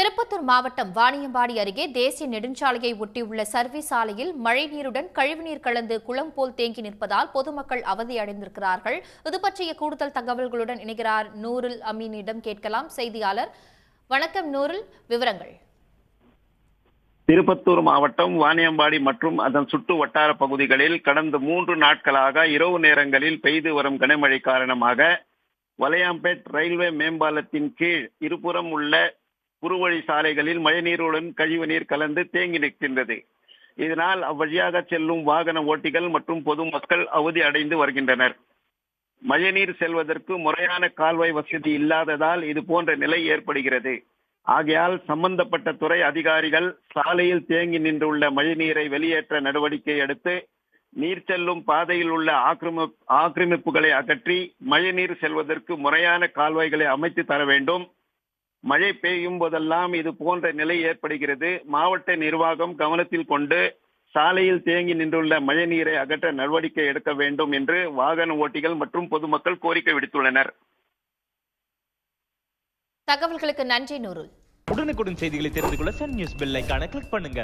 திருப்பத்தூர் மாவட்டம் வாணியம்பாடி அருகே தேசிய நெடுஞ்சாலையை ஒட்டியுள்ள சர்வீஸ் சாலையில் மழைநீருடன் கழிவுநீர் கலந்து குளம் போல் தேங்கி நிற்பதால் பொதுமக்கள் அவதியடைந்திருக்கிறார்கள். இது பற்றிய கூடுதல் தகவல்களுடன் இணைகிறார் நூருல் அமீனிடம் கேட்கலாம். செய்தியாளர் வணக்கம் நூருல், விவரங்கள். திருப்பத்தூர் மாவட்டம் வாணியம்பாடி மற்றும் அதன் சுற்று வட்டார பகுதிகளில் கடந்த 3 நாட்களாக இரவு நேரங்களில் பெய்து வரும் கனமழை காரணமாக வலையாம்பேட் ரயில்வே மேம்பாலத்தின் கீழ் இருபுறம் உள்ள குறுவழி சாலைகளில் மழைநீருடன் கழிவுநீர் கலந்து தேங்கி நிற்கின்றது. இதனால் அவ்வழியாக செல்லும் வாகன ஓட்டிகள் மற்றும் பொதுமக்கள் அவதி அடைந்து வருகின்றனர். மழைநீர் செல்வதற்கு முறையான கால்வாய் வசதி இல்லாததால் இது போன்ற நிலை ஏற்படுகிறது. ஆகையால் சம்பந்தப்பட்ட துறை அதிகாரிகள் சாலையில் தேங்கி நின்றுள்ள மழைநீரை வெளியேற்ற நடவடிக்கை எடுத்து நீர் செல்லும் பாதையில் உள்ள ஆக்கிரமிப்புகளை அகற்றி மழைநீர் செல்வதற்கு முறையான கால்வாய்களை அமைத்து தர வேண்டும். மழை பெய்யும் போதெல்லாம் இது போன்ற நிலை ஏற்படுகிறது. மாவட்ட நிர்வாகம் கவனத்தில் கொண்டு சாலையில் தேங்கி நின்றுள்ள மழைநீரை அகற்ற நடவடிக்கை எடுக்க வேண்டும் என்று வாகன ஓட்டிகள் மற்றும் பொதுமக்கள் கோரிக்கை விடுத்துள்ளனர். தகவல்களுக்கு நன்றி நூருல். உடனுக்குடன் செய்திகளை தெரிந்து கொள்ள சன் நியூஸ் பெல் ஐகானை கிளிக் பண்ணுங்க.